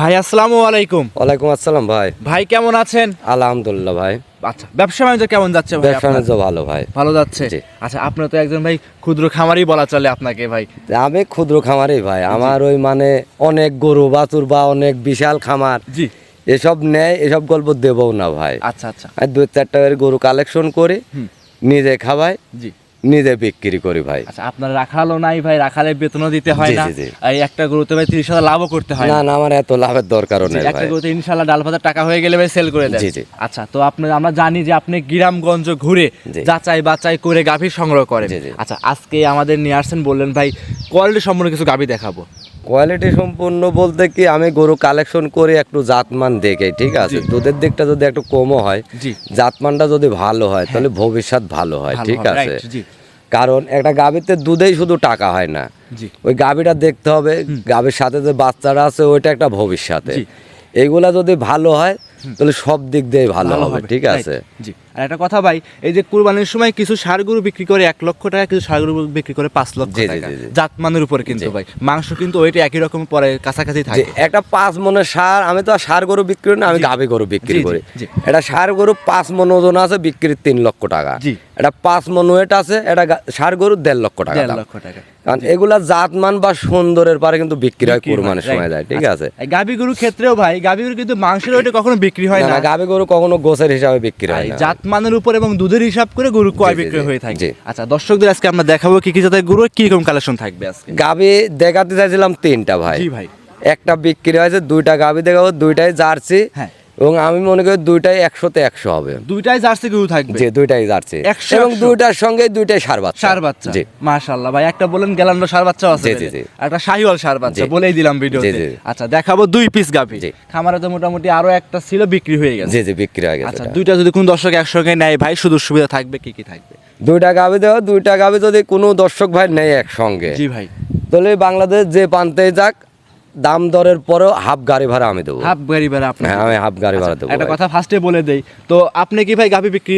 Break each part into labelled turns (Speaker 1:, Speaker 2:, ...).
Speaker 1: ভাই আসসালামু আলাইকুম।
Speaker 2: ওয়ালাইকুম আসসালাম ভাই।
Speaker 1: ভাই কেমন আছেন?
Speaker 2: আলহামদুলিল্লাহ ভাই।
Speaker 1: আচ্ছা, ব্যবসা বাণিজ্য কেমন যাচ্ছে ভাই?
Speaker 2: ব্যবসা বাণিজ্য ভালো ভাই।
Speaker 1: ভালো যাচ্ছে।
Speaker 2: জি।
Speaker 1: আচ্ছা, আপনি তো একজন ভাই ক্ষুদ্র খামারি বলা চলে আপনাকে ভাই।
Speaker 2: আমি ক্ষুদ্র খামারি ভাই, আমার ওই মানে অনেক গরু বাছুর বা অনেক বিশাল খামার
Speaker 1: জি।
Speaker 2: এসব নেয়, এসব গল্প দেবও না ভাই।
Speaker 1: আচ্ছা আচ্ছা।
Speaker 2: আমি 2-4টা গরু কালেকশন করি, নিজে খাওয়াই,
Speaker 1: জি।
Speaker 2: নিজে বিক্রি করি ভাই।
Speaker 1: আচ্ছা, আপনার রাখালও নাই ভাই, রাখালে বেতনও দিতে হয়
Speaker 2: জি,
Speaker 1: না।
Speaker 2: জি, জি।
Speaker 1: এই একটা গরুতে ভাই 30,000 লাভও করতে হয়
Speaker 2: না
Speaker 1: না।
Speaker 2: না, আমার এত লাভের দরকারও নেই
Speaker 1: একটা
Speaker 2: ভাই।
Speaker 1: গরুতে ইনশাআল্লাহ ডাল ভাজা টাকা হয়ে গেলে ভাই সেল করে দেন।
Speaker 2: জি, জি।
Speaker 1: আচ্ছা, তো আমরা জানি যে আপনি গ্রামগঞ্জ ঘুরে
Speaker 2: জি।
Speaker 1: যাচাই বাছাই করে গাভী সংগ্রহ করেন।
Speaker 2: জি, জি।
Speaker 1: আচ্ছা, আজকে আমাদের নিয়ে আসছেন, বললেন ভাই কোয়ালিটি সম্পূর্ণ কিছু গাভী দেখাবো।
Speaker 2: কোয়ালিটি সম্পূর্ণ বলতে কি, আমি গরু কালেকশন করে একটু জাতমান দেখে, ঠিক আছে,
Speaker 1: জি।
Speaker 2: দুধের দিকটা যদি একটু কমও হয়,
Speaker 1: জি।
Speaker 2: জাতমানটা যদি ভালো হয় তাহলে ভবিষ্যৎ ভালো হয়,
Speaker 1: ভালো
Speaker 2: ঠিক
Speaker 1: হবে,
Speaker 2: আছে।
Speaker 1: right, জি।
Speaker 2: কারণ একটা গাভীতে দুধেই শুধু টাকা হয় না,
Speaker 1: জি।
Speaker 2: ওই গাভীটা দেখতে হবে, গাভীর সাথে যে বাচ্চারা আছে ওইটা একটা ভবিষ্যতে।
Speaker 1: জি।
Speaker 2: এইগুলা যদি ভালো হয় তাহলে সব দিক দিয়ে ভালো হবে, ঠিক
Speaker 1: right,
Speaker 2: আছে।
Speaker 1: জি। আর একটা কথা ভাই, এই যে কুরবানির সময় কিছু ষাঁড় গরু বিক্রি করে 1 লক্ষ টাকা, কিছু ষাঁড় গরু বিক্রি করে 5 লক্ষ
Speaker 2: জি, জি,
Speaker 1: টাকা,
Speaker 2: জি, জি।
Speaker 1: জাতমানের উপরে কিন্তু
Speaker 2: জি।
Speaker 1: ভাই মাংস কিন্তু ওইটা একই রকম পরে কাছাকাছি
Speaker 2: যে
Speaker 1: থাকে।
Speaker 2: একটা 5 মনের সার, আমি তো আর সার গরু বিক্রি করি না, আমি
Speaker 1: জি।
Speaker 2: গাভী গরু বিক্রি
Speaker 1: জি, জি,
Speaker 2: করি।
Speaker 1: জি।
Speaker 2: এটা সার গরু 5 মন ওজন আছে, বিক্রি 3 লক্ষ টাকা।
Speaker 1: জি।
Speaker 2: এটা 5 মন ওয়েট আছে, এটা সার গরু 1.5 লক্ষ টাকা
Speaker 1: 1.5
Speaker 2: দাম।
Speaker 1: লক্ষ টাকা।
Speaker 2: কারণ এগুলা জাতমান বা সুন্দরের পারে কিন্তু বিক্রি হয়
Speaker 1: বিক্রি হয়,
Speaker 2: কুরবানির সময়
Speaker 1: right।
Speaker 2: যায়, ঠিক আছে।
Speaker 1: এই গাভী গরুর ক্ষেত্রেও ভাই, গাভী গরু কিন্তু মাংসের ওইটা কখনো বিক্রি হয়
Speaker 2: না
Speaker 1: না।
Speaker 2: না, গাভী গরু কখনো গোছের হিসাবে বিক্রি হয় না।
Speaker 1: জাতমানের উপর এবং দুধের হিসাব করে গরু ক্রয়
Speaker 2: জি, জি,
Speaker 1: বিক্রি
Speaker 2: জি,
Speaker 1: হয়ে থাকে।
Speaker 2: জি।
Speaker 1: আচ্ছা, দর্শকদের আজকে আমরা দেখাবো কি কি জাতের গরু, কি রকম কালেকশন থাকবে আজকে।
Speaker 2: গাভী দেখাতে চাইছিলাম 3টা ভাই।
Speaker 1: জি ভাই।
Speaker 2: একটা বিক্রি হয়েছে, 2টা গাভী দেখাবো, 2টাই জার্সি।
Speaker 1: হ্যাঁ।
Speaker 2: এবং আমি মনে করি 2টাই 100-তে 100 হবে।
Speaker 1: দুইটাই জার্সি গরু থাকবে।
Speaker 2: যে 2টাই জার্সি
Speaker 1: 100
Speaker 2: এবং 2টার সঙ্গে 2টাই সার বাচ্চা।
Speaker 1: ষাঁড় বাচ্চা।
Speaker 2: জি।
Speaker 1: মাশাআল্লাহ ভাই, একটা বলেন গ্যালান্ডো ষাঁড় বাচ্চাও আছে।
Speaker 2: জি, জি, জি।
Speaker 1: আর একটা শাহিওয়াল ষাঁড় বাচ্চা
Speaker 2: জি।
Speaker 1: বলেই দিলাম ভিডিওতে।
Speaker 2: জি, জি।
Speaker 1: আচ্ছা, দেখাবো 2 পিস গাভী।
Speaker 2: জি।
Speaker 1: খামারে তো মোটামুটি আরো একটা ছিল, বিক্রি হয়ে গেছে।
Speaker 2: জি জি, বিক্রি হয়ে গেছে
Speaker 1: আচ্ছা,
Speaker 2: এটা।
Speaker 1: দুইটা যদি কোন দর্শক একসঙ্গে নেয় ভাই, সুযোগ সুবিধা থাকবে কি কি থাকবে?
Speaker 2: 2টা গাভী দেওয়া, 2টা গাভী যদি কোনো দর্শক ভাই নেয় একসঙ্গে,
Speaker 1: জি ভাই।
Speaker 2: তাহলে বাংলাদেশ যে প্রান্তে যাক, দাম দরের পরেও হাফ গাড়ি ভাড়া আমি দেবো।
Speaker 1: হাফ গাড়ি ভাড়া আপনি?
Speaker 2: হ্যাঁ, আমি হাফ গাড়ি ভাড়া দেবো।
Speaker 1: একটা
Speaker 2: ভাই।
Speaker 1: কথা ফার্স্টে বলে দেই, তো আপনি কি ভাই গাভী বিক্রি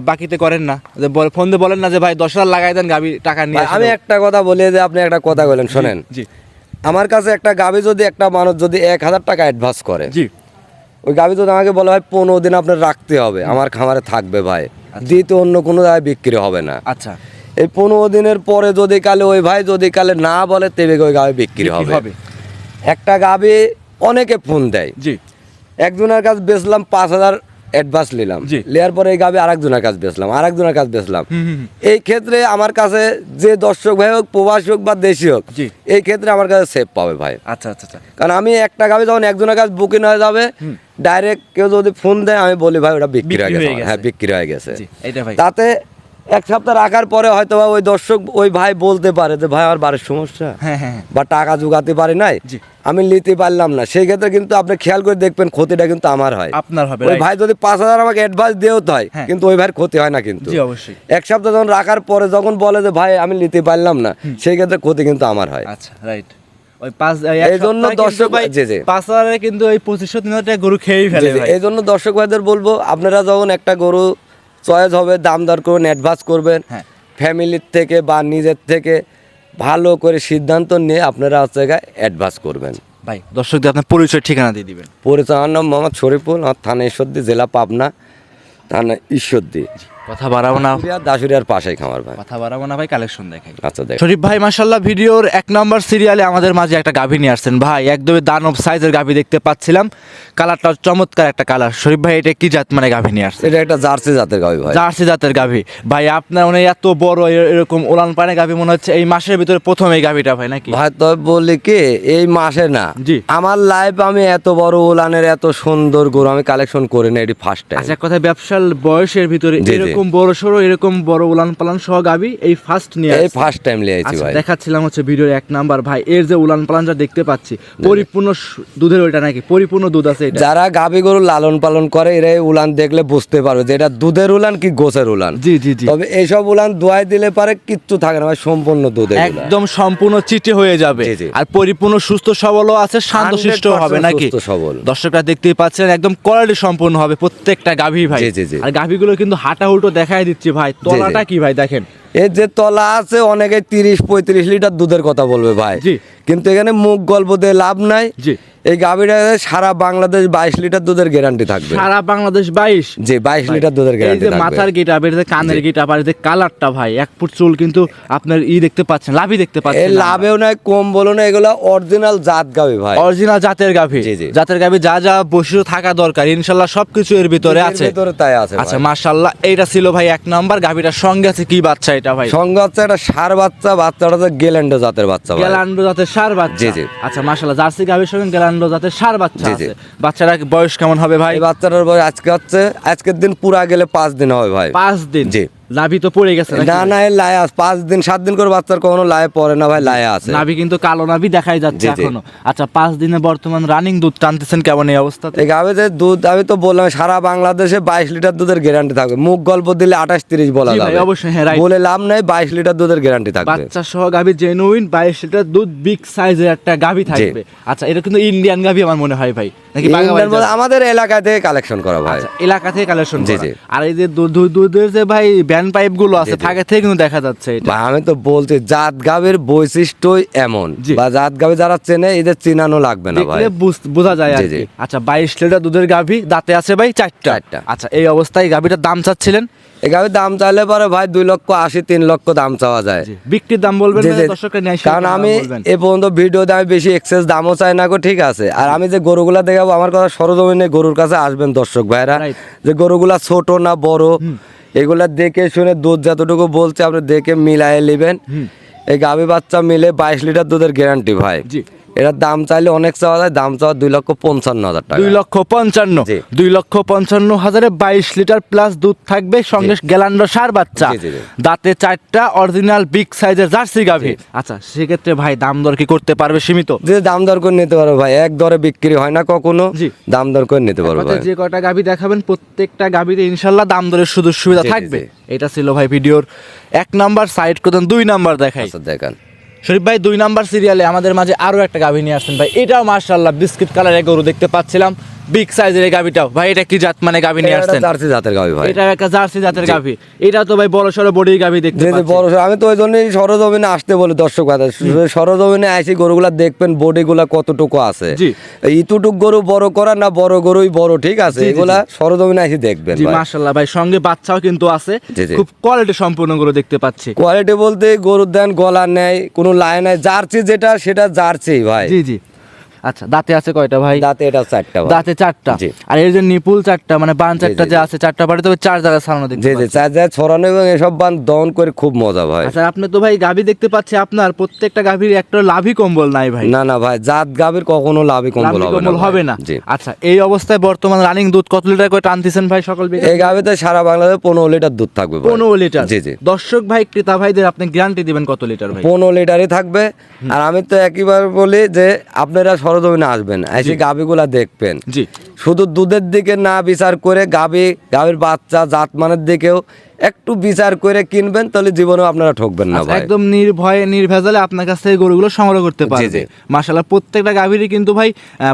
Speaker 1: বাকিতে করেন না? যে ফোন দিয়ে বলেন না যে ভাই 10,000 লাগাই দেন, গাভী টাকা নিয়ে
Speaker 2: ভাই,
Speaker 1: আসেন?
Speaker 2: আমি একটা কথা বলি, যে আপনি একটা কথা বলেন শোনেন।
Speaker 1: জি
Speaker 2: আমার কাছে একটা গাভী যদি একটা মানুষ যদি 1,000 টাকা অ্যাডভান্স করে,
Speaker 1: জি।
Speaker 2: ওই গাভী যদি আমাকে বলা হয় 15 দিন আপনার রাখতে হবে, আমার খামারে থাকবে ভাই, দ্বিতীয় অন্য কোনো জায়গায় বিক্রি হবে না।
Speaker 1: আচ্ছা,
Speaker 2: এই 15 দিনের পরে যদি কালে ওই ভাই যদি কালে না বলে, তেবে ওই গাভী বিক্রি হবে। একটা গাভী অনেকে ফোন দেয়,
Speaker 1: জি
Speaker 2: একজনের কাছে বেচলাম 5,000 অ্যাডভান্স নিলাম,
Speaker 1: জি।
Speaker 2: নেওয়ার পরে এই গাভী আরেকজনের কাছে বেচলাম, আরেকজনের কাছে বেচলাম।
Speaker 1: হুম, হুম, হুম।
Speaker 2: এই ক্ষেত্রে আমার কাছে যে দর্শক ভাই হোক, প্রবাসী হোক বা দেশি হোক,
Speaker 1: জি।
Speaker 2: এই ক্ষেত্রে আমার কাছে সেভ পাবে ভাই।
Speaker 1: আচ্ছা আচ্ছা আচ্ছা।
Speaker 2: কারণ আমি একটা গাভী যখন একজনের কাছে বুকিং হয়ে যাবে, ডাইরেক্ট কেউ যদি ফোন দেয়, আমি বলি ভাই ওটা বিক্রি হয়ে
Speaker 1: বিক্রি
Speaker 2: গেছে।
Speaker 1: হয়ে গেছে।
Speaker 2: হ্যাঁ, বিক্রি হয়ে গেছে।
Speaker 1: জি, এইটা ভাই।
Speaker 2: তাতে 1 সপ্তাহ রাখার পরে হয়তো বা ওই দর্শক ওই ভাই বলতে পারে যে ভাই আমার বাড়ির সমস্যা,
Speaker 1: হ্যাঁ হ্যাঁ হ্যাঁ।
Speaker 2: বা টাকা জোগাতে পারি নাই,
Speaker 1: জি।
Speaker 2: আমি নিতে পারলাম না, সেই ক্ষেত্রে কিন্তু আপনি খেয়াল করে দেখবেন ক্ষতিটা কিন্তু আমার হয়।
Speaker 1: আপনার হবে,
Speaker 2: ওই
Speaker 1: right।
Speaker 2: ভাই যদি 5,000 আমাকে অ্যাডভান্স দিয়েও হয়,
Speaker 1: হ্যাঁ।
Speaker 2: কিন্তু ওই ভাইয়ের ক্ষতি হয় না কিন্তু।
Speaker 1: জি, অবশ্যই।
Speaker 2: 1 সপ্তাহ যখন রাখার পরে যখন বলে যে ভাই আমি নিতে পারলাম না, সেই ক্ষেত্রে ক্ষতি কিন্তু আমার হয়।
Speaker 1: আচ্ছা, রাইট। ওই 5
Speaker 2: এই জন্য দর্শক
Speaker 1: ভাই
Speaker 2: জি, জি।
Speaker 1: 5,000 কিন্তু ওই 2,500-3,000 টাকা গরু খেয়েই ফেলে ভাই।
Speaker 2: এই জন্য দর্শক ভাইদের বলবো, আপনারা যখন একটা গরু চয়েস হবে, দাম দর করবেন, অ্যাডভান্স করবেন,
Speaker 1: হ্যাঁ।
Speaker 2: ফ্যামিলির থেকে বা নিজের থেকে ভালো করে সিদ্ধান্ত নিয়ে আপনারা হচ্ছে অ্যাডভান্স করবেন।
Speaker 1: ভাই, দর্শকদের আপনার পরিচয় ঠিকানা দিয়ে দিবেন।
Speaker 2: পরিচয়, আমার নাম মোহাম্মদ শরীফুল, আমার থানা ঈশ্বরদী, জেলা পাবনা, থানা ঈশ্বরদী,
Speaker 1: কথা বাড়াবো না,
Speaker 2: দাসুরিয়ার পাশেই খামার ভাই।
Speaker 1: কথা বাড়াবো না ভাই, কালেকশন দেখাই।
Speaker 2: আচ্ছা দেখ,
Speaker 1: শরীফ ভাই মাশাআল্লাহ ভিডিওর 1 নাম্বার সিরিয়ালে আমাদের মাঝে একটা গাভী নিয়ে আসছেন ভাই, একদমই দানব সাইজের গাভী দেখতে পাচ্ছিলাম, কালারটা চমৎকার একটা কালার। শরীফ ভাই, এটা কি জাত মানে গাভী নিয়ে আসছেন?
Speaker 2: এটা একটা জার্সি জাতের গাভী ভাই।
Speaker 1: জার্সি জাতের গাভী ভাই, আপনার মানে এত বড় এরকম উলান পানে গাভী মনে হচ্ছে এই মাসের ভিতরে প্রথম এই গাভীটা ভাই, নাকি?
Speaker 2: ভাই তবে বলি কি, এই মাসে না,
Speaker 1: জি।
Speaker 2: আমার লাইফ আমি এত বড় উলানের এত সুন্দর গরু আমি কালেকশন করি না, এটি ফার্স্ট টাইম।
Speaker 1: আচ্ছা, কথা ব্যবসার বয়সের ভিতরে
Speaker 2: জি, জি।
Speaker 1: এরকম বড় সড়ো এরকম বড় উলান পালান সহ গাভী এই ফার্স্ট নিয়ে
Speaker 2: এই
Speaker 1: আসছেন।
Speaker 2: ফার্স্ট টাইম লিয়েছি
Speaker 1: আচ্ছা,
Speaker 2: ভাই।
Speaker 1: দেখাচ্ছিলাম হচ্ছে ভিডিওর 1 নাম্বার ভাই, এর যে উলান পালান যা দেখতে পাচ্ছি, পরিপূর্ণ দুধের ওইটা নাকি? পরিপূর্ণ দুধ আছে এটা?
Speaker 2: যারা গাভী গরু লালন পালন করে, এরা এই উলান দেখলে বুঝতে পারবে যে এটা দুধের উলান কি গোছের উলান।
Speaker 1: জি জি জি।
Speaker 2: তবে এইসব উলান দোয়াই দিলে পারে কিচ্ছু থাকে না ভাই, সম্পূর্ণ দুধের উলান।
Speaker 1: একদম সম্পূর্ণ চিটে হয়ে যাবে,
Speaker 2: জি, জি।
Speaker 1: আর পরিপূর্ণ সুস্থ সবলও আছে, শান্তশিষ্ট হবে
Speaker 2: 100%
Speaker 1: নাকি?
Speaker 2: সুস্থ সবল।
Speaker 1: দর্শকরা দেখতেই পাচ্ছেন, একদম কোয়ালিটি সম্পূর্ণ হবে প্রত্যেকটা গাভী ভাই।
Speaker 2: জি, জি, জি।
Speaker 1: আর গাভীগুলো কিন্তু হাঁটা উল্টো দেখাই দিচ্ছি ভাই, তলাটা কি ভাই দেখেন।
Speaker 2: এর যে তলা আছে, অনেকে 30-35 লিটার দুধের কথা বলবে ভাই,
Speaker 1: জি।
Speaker 2: কিন্তু এখানে মুখ গল্প দিয়ে লাভ নাই।
Speaker 1: জি।
Speaker 2: এই গাভীটা সারা বাংলাদেশ 22 লিটার দুধের গ্যারান্টি থাকবে।
Speaker 1: সারা বাংলাদেশ 22?
Speaker 2: জি 22 লিটার দুধের
Speaker 1: এই
Speaker 2: গ্যারান্টি
Speaker 1: যে
Speaker 2: থাকবে।
Speaker 1: মাথার গিটা এর যে কানের গিটা আর যে কালারটা ভাই, এক ফুট চুল কিন্তু আপনার দেখতে পাচ্ছেন, লাভই দেখতে
Speaker 2: এই
Speaker 1: পাচ্ছেন।
Speaker 2: লাভেও নাই কম বলো না, এগুলা অরিজিনাল জাত গাভী ভাই,
Speaker 1: অরিজিনাল জাতের গাভী।
Speaker 2: জি, জি।
Speaker 1: জাতের গাভী যা যা বৈশিষ্ট্য থাকা দরকার ইনশাআল্লাহ সবকিছু এর ভিতরে
Speaker 2: এর
Speaker 1: আছে।
Speaker 2: ভিতরে তাই আছে
Speaker 1: আচ্ছা
Speaker 2: ভাই।
Speaker 1: মাশাআল্লাহ, এইটা ছিল ভাই এক নাম্বার। গাভীটার সঙ্গে আছে কি বাচ্চা এটা ভাই?
Speaker 2: সঙ্গে হচ্ছে একটা ষাঁড় বাচ্চা, বাচ্চাটা হচ্ছে গেল্যান্ডো জাতের বাচ্চা ভাই।
Speaker 1: গ্যালান্ডো জাতের ষাঁড় বাচ্চা।
Speaker 2: জি, জি।
Speaker 1: আচ্ছা মাশাআল্লাহ, জার্সি গাভীর সঙ্গে গ্যালান্ডো জাতের ষাঁড় বাচ্চা
Speaker 2: জি, জি।
Speaker 1: আছে। বাচ্চাটার বয়স কেমন হবে ভাই?
Speaker 2: এই বাচ্চাটার বয়স আজকের দিন পুরা গেলে 5 দিন হবে ভাই।
Speaker 1: 5 দিন?
Speaker 2: জি।
Speaker 1: নাভি তো পড়ে গেছে নাকি
Speaker 2: না
Speaker 1: ভাই?
Speaker 2: না, এর লায়ে আছে 5 দিন 7 দিন করে বাচ্চার কখনো লায়ে পড়ে না ভাই, লায়ে আছে।
Speaker 1: নাভি কিন্তু কালো নাভি দেখাই যাচ্ছে
Speaker 2: জি, জি।
Speaker 1: এখনো। আচ্ছা 5 দিনে বর্তমান রানিং দুধ টানতেছেন কেমন এই অবস্থাতে?
Speaker 2: এই গাভীতে দুধ আমি তো বললাম সারা বাংলাদেশে 22 লিটার দুধের গ্যারান্টি থাকবে। মুখ গল্প দিলে 28-30 বলা
Speaker 1: জি ভাই,
Speaker 2: যাবে,
Speaker 1: অবশ্যই, হ্যাঁ, right।
Speaker 2: বলে লাভ নাই। 22 লিটার দুধের গ্যারান্টি থাকবে।
Speaker 1: বাচ্চা সহ গাভী জেনুইন 22 লিটার দুধ, বিগ সাইজের একটা গাভী থাকবে। আচ্ছা এটা কিন্তু ইন্ডিয়ান গাভী আমার মনে হয় ভাই, নাকি
Speaker 2: ইন্ডিয়ান
Speaker 1: বাঙালি
Speaker 2: বলতে আমাদের এলাকা থেকে কালেকশন করা ভাই।
Speaker 1: আচ্ছা, এলাকা থেকে কালেকশন
Speaker 2: জি,
Speaker 1: করা।
Speaker 2: জি।
Speaker 1: আর এই যে দুধের যে ভাই ব্যান্ড পাইপ গুলো আছে,
Speaker 2: জি, জি।
Speaker 1: থাকে থেকে কিন্তু দেখা যাচ্ছে এটা।
Speaker 2: ভাই আমি তো বলছি জাত গাভীর বৈশিষ্ট্যই এমন,
Speaker 1: জি।
Speaker 2: বা জাত গাভী যারা চেনে এদের চিনানো লাগবে না ভাই।
Speaker 1: দেখলে বোঝা যায় আর
Speaker 2: জি,
Speaker 1: কি।
Speaker 2: জি।
Speaker 1: আচ্ছা 22 লিটার দুধের গাভী, দাঁতে আছে ভাই 4টা।
Speaker 2: 4টা।
Speaker 1: আচ্ছা এই অবস্থায় গাভীটার দাম চাচ্ছিলেন?
Speaker 2: এই গাভীর দাম চাইলে পরে ভাই 2,80,000 3,00,000 দাম চাওয়া যায়।
Speaker 1: জি। বিক্রির দাম বলবেন
Speaker 2: জি,
Speaker 1: না,
Speaker 2: জি।
Speaker 1: দর্শকরা নিয়ে আসে
Speaker 2: কারণ
Speaker 1: দাম
Speaker 2: আমি
Speaker 1: বলবেন।
Speaker 2: এ পর্যন্ত ভিডিওতে আমি বেশি এক্সেস দামও চাই না গো, ঠিক আছে। আর আমি যে গরুগুলা দেখাবো, আমার কথা সরজমিনে গরুর কাছে আসবেন দর্শক ভাইরা,
Speaker 1: Right.
Speaker 2: যে গরুগুলা ছোট না বড় এগুলা দেখে শুনে দুধ যতটুকু বলছে আপনি দেখে মিলায়ে নেবেন। এই গাভী বাচ্চা মিলে 22 লিটার দুধের গ্যারান্টি ভাই।
Speaker 1: জি।
Speaker 2: এটার দাম চাইলে অনেক চাওয়া যায়, দাম চাওয়া 2,55,000 টাকা।
Speaker 1: 2,55,000।
Speaker 2: জি।
Speaker 1: 2,55,000 22 লিটার প্লাস দুধ থাকবে, সঙ্গে গ্যালান্ডো ষাঁড় বাচ্চা,
Speaker 2: জি, জি, জি।
Speaker 1: দাঁতে 4টা, অরিজিনাল বিগ সাইজের জার্সি গাভী। আচ্ছা সেক্ষেত্রে ভাই দাম দর কি করতে পারবে সীমিত?
Speaker 2: যে দাম দর করে নিতে পারো ভাই, এক দরে বিক্রি হয় না কখনো।
Speaker 1: জি।
Speaker 2: দাম দর করে নিতে পারো
Speaker 1: কথা
Speaker 2: ভাই।
Speaker 1: যে কয়টা গাভী দেখাবেন প্রত্যেকটা গাভীতে ইনশাল্লাহ দাম দরের সুযোগ সুবিধা
Speaker 2: জি, জি,
Speaker 1: থাকবে।
Speaker 2: জি।
Speaker 1: এটা ছিল ভাই ভিডিওর 1 নাম্বার। সাইড করতেন 2 নাম্বার দেখাই।
Speaker 2: আচ্ছা দেখান।
Speaker 1: শরীফ ভাই 2 নাম্বার সিরিয়ালে আমাদের মাঝে আরো একটা গাভী নিয়ে আসছেন ভাই। এটাও মাশাআল্লাহ বিস্কিট কালারের গরু দেখতে পাচ্ছিলাম, বিগ সাইজের এই গাভীটাও ভাই। এটা কি জাত মানে গাভী নিয়ে
Speaker 2: এটা
Speaker 1: আসছেন?
Speaker 2: জার্সি জাতের গাভী ভাই।
Speaker 1: এটা একটা জার্সি জাতের গাভী। এটা তো ভাই বড় সড়ো বডি গাভী দেখতে
Speaker 2: যে যে
Speaker 1: পাচ্ছি।
Speaker 2: বড় আমি তো ওই জন্যই সরজমিনে আসতে বলি দর্শক ভাই, সরজমিনে আইসি গরুগুলা দেখবেন বডিগুলা কতটুকু আছে।
Speaker 1: জি।
Speaker 2: ইতুটুক গরু বড় করা না বড় গরুই বড়, ঠিক আছে।
Speaker 1: জি, জি,
Speaker 2: এগুলা সরজমিনে আইসি দেখবেন
Speaker 1: জি
Speaker 2: ভাই।
Speaker 1: মাশাআল্লাহ ভাই, সঙ্গে বাচ্চাও কিন্তু আছে।
Speaker 2: জি, জি।
Speaker 1: খুব কোয়ালিটি সম্পূর্ণ গরু দেখতে পাচ্ছি।
Speaker 2: কোয়ালিটি বলতে গরুর দেন গলা নেই, কোনো লাই নাই, জার্সি যেটা সেটা জার্সি ভাই।
Speaker 1: জি জি। আচ্ছা দাঁতে আছে কয়টা ভাই?
Speaker 2: দাঁতে এটা 4টা ভাই।
Speaker 1: দাঁতে 4টা।
Speaker 2: জি।
Speaker 1: আর এর যে নিপুল 4টা মানে বান 4টা
Speaker 2: জি,
Speaker 1: যে
Speaker 2: জি।
Speaker 1: আছে 4টা পাড়ে, তবে 4 জায়গায় ছাড়ানো দেখতে
Speaker 2: জি জি,
Speaker 1: পাচ্ছি।
Speaker 2: চার জায়গায় ছড়ানো এবং এসব বান দহন করে খুব মজা ভাই।
Speaker 1: আচ্ছা আপনি তো ভাই গাভী দেখতে পাচ্ছি, আপনার প্রত্যেকটা গাভীর একটা লাভই কম্বল নাই ভাই।
Speaker 2: না না ভাই, জাত গাভীর কখনো লাভই কম্বল
Speaker 1: লাভই
Speaker 2: হবে না
Speaker 1: কম্বল
Speaker 2: ভাই।
Speaker 1: হবে না।
Speaker 2: জি।
Speaker 1: আচ্ছা এই অবস্থায় বর্তমান রানিং দুধ কত লিটার করে টানতেছেন ভাই সকাল বিকাল?
Speaker 2: এই গাভীতে সারা বাংলাদেশে 15 লিটার দুধ থাকবে ভাই।
Speaker 1: 15 লিটার।
Speaker 2: জি জি।
Speaker 1: দর্শক ভাই ক্রেতা ভাইদের আপনি গ্যারান্টি দিবেন কত লিটার ভাই?
Speaker 2: 15 লিটারই থাকবে। আর আমি তো একইবার বলি যে আপনারা সরজমিনে আসবেন, এসে গাভীগুলা দেখবেন।
Speaker 1: জি।
Speaker 2: শুধু দুধের দিকে না বিচার করে গাভীর বাচ্চা জাত মানের দিকেও একটু বিচার করে কিনবেন, তাহলে জীবনেও আপনারা ঠকবেন না
Speaker 1: আচ্ছা,
Speaker 2: ভাই।
Speaker 1: একদম নির্ভয়ে নির্ভেজালে আপনার কাছ থেকে গরুগুলো সংগ্রহ করতে পারবে।
Speaker 2: জি।
Speaker 1: মাশাআল্লাহ প্রত্যেকটা গাভীরই কিন্তু ভাই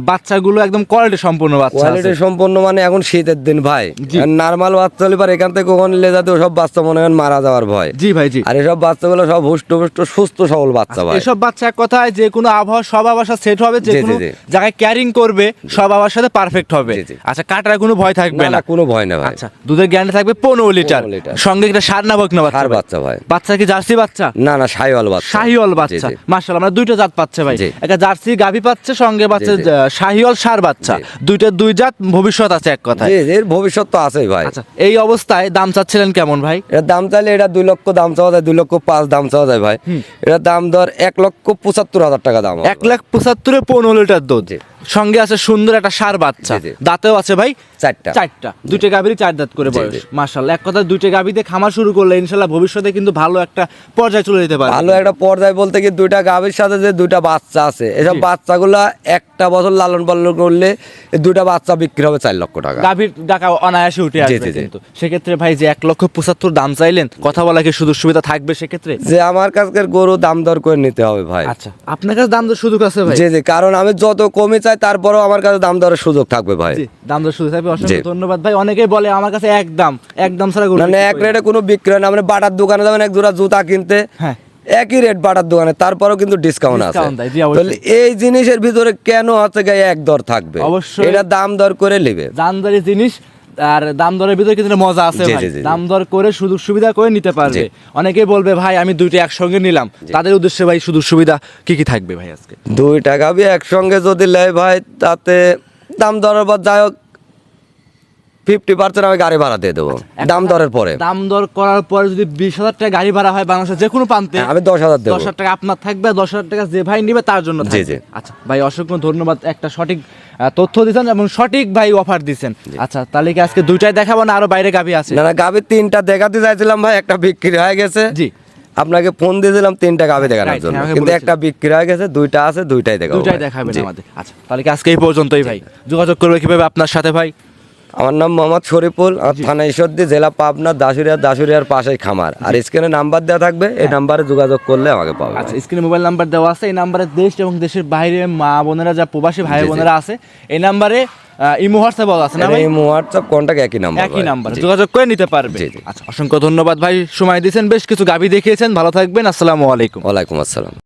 Speaker 1: বাচ্চাগুলো একদম কোয়ালিটি সম্পূর্ণ বাচ্চা
Speaker 2: কোয়ালিটি
Speaker 1: আছে।
Speaker 2: সম্পন্ন মানে এখন শীতের দিন ভাই,
Speaker 1: জি।
Speaker 2: নরমাল বাচ্চা হলে পারে এখান থেকে কখন নিলে যাতে ওসব বাচ্চা মনে হয় মারা যাওয়ার ভয়।
Speaker 1: জি ভাই জি।
Speaker 2: আর এসব বাচ্চাগুলো সব হুষ্ট পুষ্ট সুস্থ সবল বাচ্চা ভাই।
Speaker 1: এসব বাচ্চা এক কথায় যে কোনো আবহাওয়া সব আবহাওয়ার সাথে সেট হবে, যে
Speaker 2: জি,
Speaker 1: কোনো
Speaker 2: জি, জি।
Speaker 1: জায়গায় ক্যারিং করবে সব আবহাওয়ার সাথে পারফেক্ট হবে।
Speaker 2: জি, জি।
Speaker 1: আচ্ছা কাটার কোনো ভয় থাকবে
Speaker 2: না
Speaker 1: না।
Speaker 2: না, কোনো ভয় না ভাই।
Speaker 1: আচ্ছা দুধের গ্যারান্টি থাকবে 15 লিটার।
Speaker 2: 15 লিটার।
Speaker 1: সঙ্গে একটা ষাঁড় না বকনা বাচ্চা
Speaker 2: ষাঁড়
Speaker 1: ভাই?
Speaker 2: বাচ্চা ভাই।
Speaker 1: বাচ্চা কি জার্সি বাচ্চা?
Speaker 2: না না, শাহিওয়াল বাচ্চা।
Speaker 1: শাহিওয়াল
Speaker 2: জি,
Speaker 1: বাচ্চা।
Speaker 2: জি।
Speaker 1: মাশাআল্লাহ আমরা দুইটা জাত পাচ্ছে ভাই।
Speaker 2: জি।
Speaker 1: একটা জার্সি গাভী পাচ্ছে, সঙ্গে পাচ্ছে
Speaker 2: জি, জি।
Speaker 1: শাহিওয়াল ষাঁড় বাচ্চা।
Speaker 2: জি।
Speaker 1: দুইটা দুই জাত, ভবিষ্যৎ আছে এক কথায়।
Speaker 2: জি জি, এর ভবিষ্যৎ তো আছেই ভাই।
Speaker 1: আচ্ছা এই অবস্থায় দাম চাচ্ছিলেন কেমন ভাই?
Speaker 2: এর দাম চাইলে এটা 2 লক্ষ দাম চাওয়া যায়, 2,05,000 দাম চাওয়া যায় ভাই। এটার দাম ধর 1,75,000 টাকা দাম হবে।
Speaker 1: 1,75,000 15 লিটার দুধ।
Speaker 2: জি।
Speaker 1: সঙ্গে আছে সুন্দর একটা ষাঁড় বাচ্চা।
Speaker 2: জি, জি।
Speaker 1: দাঁতেও আছে ভাই
Speaker 2: 4টা।
Speaker 1: 4টা। দুইটা গাভীরই 4 দাঁত করে
Speaker 2: জি,
Speaker 1: বয়স।
Speaker 2: জি।
Speaker 1: মাশাআল্লাহ এক কথা দুইটা গাভীতে খামার শুরু করলে ইনশাআল্লাহ ভবিষ্যতে কিন্তু ভালো একটা পর্যায়ে চলে যেতে পারে।
Speaker 2: ভালো একটা পর্যায়ে বলতে কি, 2টা গাভীর সাথে যে 2টা বাচ্চা আছে, এসব
Speaker 1: জি।
Speaker 2: বাচ্চাগুলা 1টা বছর লালন পালন করলে এই 2টা বাচ্চা বিক্রি হবে 4 লক্ষ টাকা।
Speaker 1: গাভীর টাকা অনায়াসে উঠে
Speaker 2: জি,
Speaker 1: আসবে
Speaker 2: জি, জি।
Speaker 1: কিন্তু সেক্ষেত্রে ভাই যে 1,75,000 দাম চাইলেন, কথা বলা কি সুযোগ সুবিধা থাকবে সেক্ষেত্রে?
Speaker 2: যে আমার কাছের গরু দাম দর করে নিতে হবে ভাই।
Speaker 1: আচ্ছা আপনার কাছে দাম দর সুযোগ আছে ভাই?
Speaker 2: জি জি, কারণ আমি যত কমে চাই তারপরেও আমার কাছে দাম দরের সুযোগ থাকবে ভাই।
Speaker 1: জি, দাম দর সুযোগ থাকবে। অসংখ্য
Speaker 2: জি।
Speaker 1: ধন্যবাদ ভাই। অনেকেই বলে আমার কাছে একদম ছাড়া গরু
Speaker 2: মানে
Speaker 1: বিক্রি
Speaker 2: এক
Speaker 1: করি না।
Speaker 2: রেটে কোনো বিক্রি হয় না। আপনি বাটার দোকানে যাবেন এক জোড়া জুতা কিনতে,
Speaker 1: হ্যাঁ
Speaker 2: একই রেট বাটার দোকানে, তারপরেও কিন্তু ডিসকাউন্ট আছে।
Speaker 1: Discount দেয়, জি, অবশ্যই।
Speaker 2: তাহলে এই জিনিসের ভিতরে কেন হচ্ছে গায়ে এক দর থাকবে?
Speaker 1: অবশ্যই।
Speaker 2: এটা দাম দর করে নেবে।
Speaker 1: দামদারি জিনিস, আর দাম দরের ভিতরে কিন্তু একটা মজা আছে
Speaker 2: জি,
Speaker 1: ভাই।
Speaker 2: জি, জি, জি।
Speaker 1: দাম দর করে সুযোগ সুবিধা করে নিতে পারবে।
Speaker 2: জি।
Speaker 1: অনেকেই বলবে ভাই আমি দুইটা একসঙ্গে নিলাম, তাদের উদ্দেশ্যে ভাই সুযোগ সুবিধা কি কি থাকবে ভাই আজকে?
Speaker 2: 2টা গাভী একসঙ্গে যদি নেয় ভাই, তাতে দাম দরের পর যাই হোক 50% আমি গাড়ি ভাড়া দিয়ে দেবো দাম দরের পরে।
Speaker 1: দাম দর করার পরে যদি 20,000 টাকা গাড়ি ভাড়া হয় বাংলাদেশের যে কোনো প্রান্তে,
Speaker 2: আমি 10,000 দেবো।
Speaker 1: 10,000 টাকা আপনার থাকবে, 10,000 টাকা যে ভাই নিবে তার জন্য
Speaker 2: জি,
Speaker 1: থাকবে।
Speaker 2: জি।
Speaker 1: আচ্ছা ভাই, অসংখ্য ধন্যবাদ, একটা সঠিক তথ্য দিচ্ছেন এবং সঠিক ভাই অফার দিচ্ছেন। আচ্ছা তাহলে কি আজকে দুইটাই দেখাবো না আরো বাইরে গাভি আছে?
Speaker 2: না না, গাভী 3টা দেখাতে চাইছিলাম ভাই, একটা বিক্রি হয়ে গেছে।
Speaker 1: জি।
Speaker 2: আপনাকে ফোন দিয়েছিলাম 3টা গাভী দেখানোর
Speaker 1: Right,
Speaker 2: জন্য,
Speaker 1: হ্যাঁ, আমাকে
Speaker 2: কিন্তু
Speaker 1: বলেছিলেন।
Speaker 2: একটা বিক্রি হয়ে গেছে, 2টা আছে, 2টাই দেখাবো।
Speaker 1: দুইটাই
Speaker 2: ভাই।
Speaker 1: দেখাবেন
Speaker 2: জি।
Speaker 1: আমাদের। আচ্ছা তাহলে কি আজকে এই পর্যন্তই ভাই? যোগাযোগ করবে কিভাবে আপনার সাথে ভাই?
Speaker 2: আমার নাম মোহাম্মদ শরীফুল, আর থানা ঈশ্বরদী, জেলা পাবনা, দাসুরিয়ার পাশেই খামার। আর স্ক্রিনে নাম্বার দেওয়া থাকবে, এই নাম্বারে যোগাযোগ করলে আমাকে পাবে।
Speaker 1: আচ্ছা স্ক্রিনে মোবাইল নাম্বার দেওয়া আছে, এই নাম্বারে দেশ এবং দেশের বাইরে মা বোনেরা যা প্রবাসী ভাই
Speaker 2: জি, জি।
Speaker 1: বোনেরা আছে, এই নাম্বারে ইমো হোয়াটসঅ্যাপ আছে না ভাই?
Speaker 2: এই হোয়াটসঅ্যাপ কন্টাক্ট একই নাম্বার।
Speaker 1: একই নাম্বার,
Speaker 2: জি।
Speaker 1: যোগাযোগ করে নিতে পারবে।
Speaker 2: জি, জি।
Speaker 1: আচ্ছা অসংখ্য ধন্যবাদ ভাই, সময় দিয়েছেন, বেশ কিছু গাভি দেখিয়েছেন, ভালো থাকবেন, আসসালামু আলাইকুম।
Speaker 2: ওয়ালাইকুম আসসালাম।